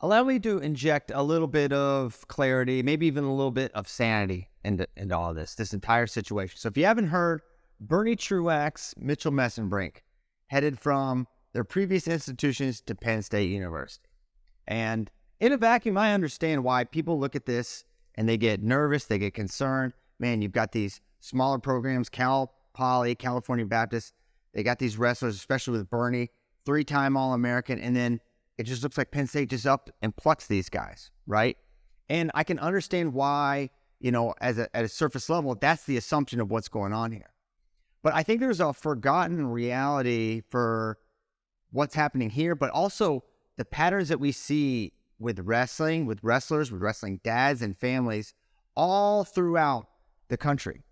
Allow me to inject a little bit of clarity, maybe even a little bit of sanity into all of this entire situation. So if you haven't heard, Bernie Truax, Mitchell Messenbrink headed from their previous institutions to Penn State University. And in a vacuum, I understand why people look at this and they get nervous, they get concerned. Man, you've got these smaller programs, Cal Poly, California Baptist. They got these wrestlers, especially with Bernie, 3-time All-American, and then it just looks like Penn State just up and plucks these guys, right? And I can understand why, at a surface level, that's the assumption of what's going on here. But I think there's a forgotten reality for what's happening here, but also the patterns that we see with wrestling, with wrestlers, with wrestling dads and families all throughout the country.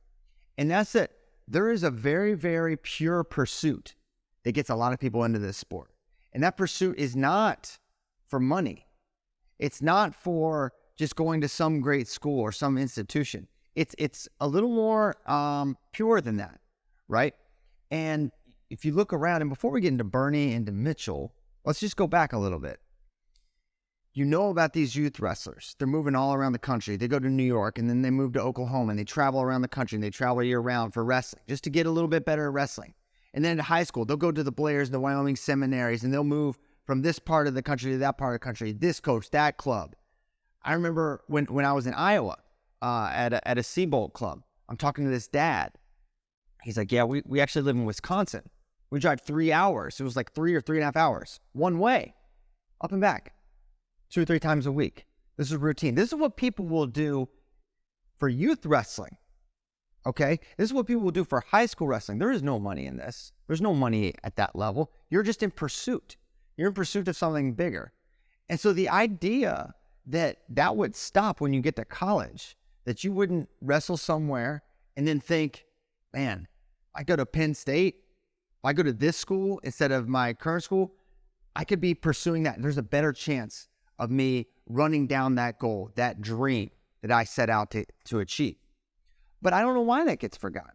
And that's it. There is a very, very pure pursuit that gets a lot of people into this sport. And that pursuit is not for money. It's not for just going to some great school or some institution. It's a little more pure than that, right? And if you look around, and before we get into Bernie and to Mitchell, let's just go back a little bit. You know about these youth wrestlers. They're moving all around the country. They go to New York, and then they move to Oklahoma, and they travel around the country, and they travel year-round for wrestling, just to get a little bit better at wrestling. And then in high school, they'll go to the Blairs and the Wyoming seminaries, and they'll move from this part of the country to that part of the country, this coach, that club. I remember when I was in Iowa at a Seabolt club, I'm talking to this dad. He's like, yeah, we actually live in Wisconsin. We drive 3 hours. It was like 3 or 3.5 hours, one way, up and back, 2 or 3 times a week. This is routine. This is what people will do for youth wrestling. Okay? This is what people will do for high school wrestling. There is no money in this. There's no money at that level. You're just in pursuit. You're in pursuit of something bigger. And so the idea that would stop when you get to college, that you wouldn't wrestle somewhere and then think, man, I go to Penn State, if I go to this school instead of my current school, I could be pursuing that. There's a better chance of me running down that goal, that dream that I set out to achieve. But I don't know why that gets forgotten.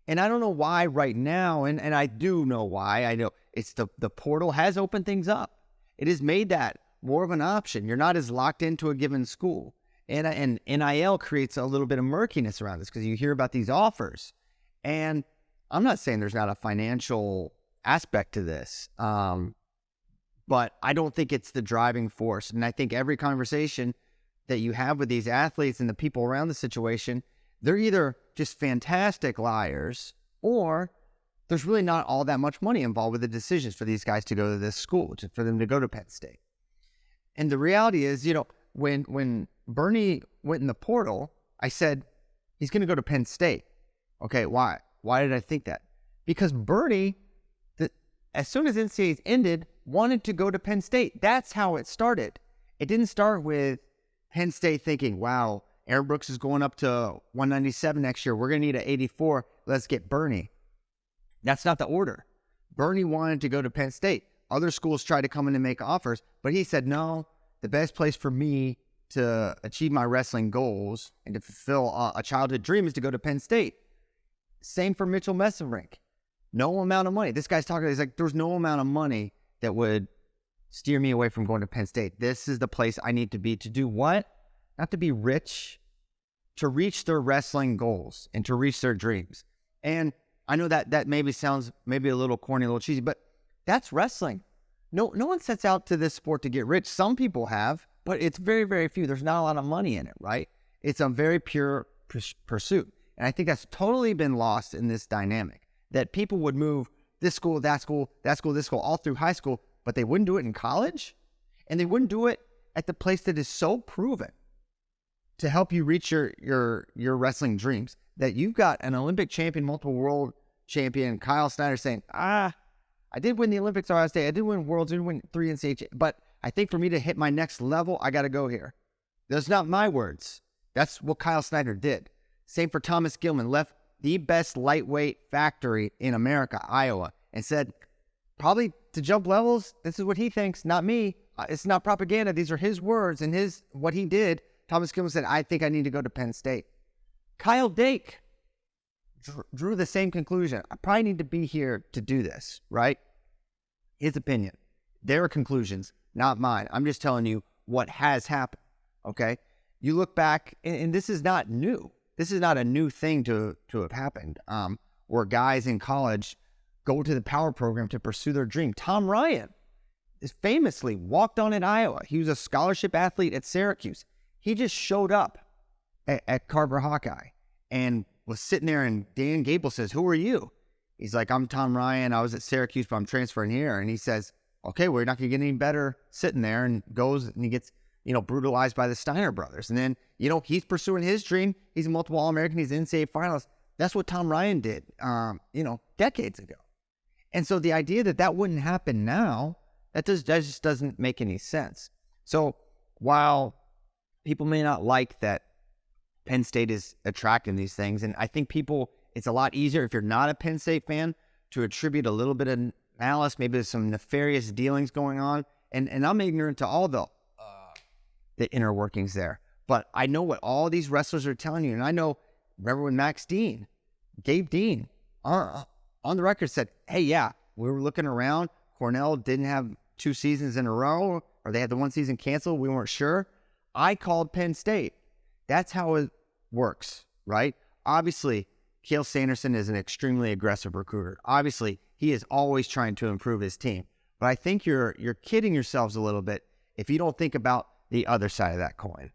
And I don't know why right now, and I do know why. I know it's the portal has opened things up. It has made that more of an option. You're not as locked into a given school. And NIL creates a little bit of murkiness around this because you hear about these offers. And I'm not saying there's not a financial aspect to this, but I don't think it's the driving force. And I think every conversation that you have with these athletes and the people around the situation, they're either just fantastic liars or there's really not all that much money involved with the decisions for these guys to go to this school, for them to go to Penn State. And the reality is, when Bernie went in the portal, I said, he's going to go to Penn State. Okay, why? Why did I think that? Because Bernie, as soon as NCAAs ended, wanted to go to Penn State. That's how it started. It didn't start with Penn State thinking, wow, Aaron Brooks is going up to 197 next year. We're going to need an 84. Let's get Bernie. That's not the order. Bernie wanted to go to Penn State. Other schools tried to come in and make offers, but he said, no, the best place for me to achieve my wrestling goals and to fulfill a childhood dream is to go to Penn State. Same for Mitchell Messenbrink. No amount of money. This guy's talking, he's like, there's no amount of money that would steer me away from going to Penn State. This is the place I need to be to do what? Not to be rich, to reach their wrestling goals and to reach their dreams. And I know that maybe sounds maybe a little corny, a little cheesy, but that's wrestling. No one sets out to this sport to get rich. Some people have, but it's very, very few. There's not a lot of money in it, right? It's a very pure pursuit. And I think that's totally been lost in this dynamic, that people would move this school, that school, that school, this school, all through high school, but they wouldn't do it in college, and they wouldn't do it at the place that is so proven to help you reach your wrestling dreams, that you've got an Olympic champion, multiple world champion, Kyle Snyder, saying, I did win the Olympics at Ohio State, I did win Worlds, I did win 3 NCAA, but I think for me to hit my next level, I got to go here. Those are not my words. That's what Kyle Snyder did. Same for Thomas Gilman, left the best lightweight factory in America, Iowa, and said, probably to jump levels, this is what he thinks, not me. It's not propaganda. These are his words and what he did. Thomas Gilman said, I think I need to go to Penn State. Kyle Dake drew the same conclusion. I probably need to be here to do this, right? His opinion. Their conclusions, not mine. I'm just telling you what has happened, okay? You look back, and this is not new. This is not a new thing to have happened, where guys in college go to the power program to pursue their dream. Tom Ryan is famously walked on at Iowa. He was a scholarship athlete at Syracuse. He just showed up at Carver Hawkeye and was sitting there, and Dan Gable says, "Who are you?" He's like, "I'm Tom Ryan. I was at Syracuse, but I'm transferring here." And he says, "Okay, well, you're not going to get any better sitting there," and goes and he gets, brutalized by the Steiner brothers. And then, he's pursuing his dream. He's a multiple All-American. He's an NCAA finalist. That's what Tom Ryan did, decades ago. And so the idea that wouldn't happen now, that just doesn't make any sense. So while people may not like that Penn State is attracting these things, and I think it's a lot easier if you're not a Penn State fan to attribute a little bit of malice, maybe there's some nefarious dealings going on. And I'm ignorant to all the inner workings there. But I know what all these wrestlers are telling you. And I know, remember when Gabe Dean, on the record said, "Hey, yeah, we were looking around. Cornell didn't have 2 seasons in a row, or they had the 1 season canceled. We weren't sure. I called Penn State." That's how it works, right? Obviously, Cale Sanderson is an extremely aggressive recruiter. Obviously, he is always trying to improve his team. But I think you're kidding yourselves a little bit if you don't think about the other side of that coin.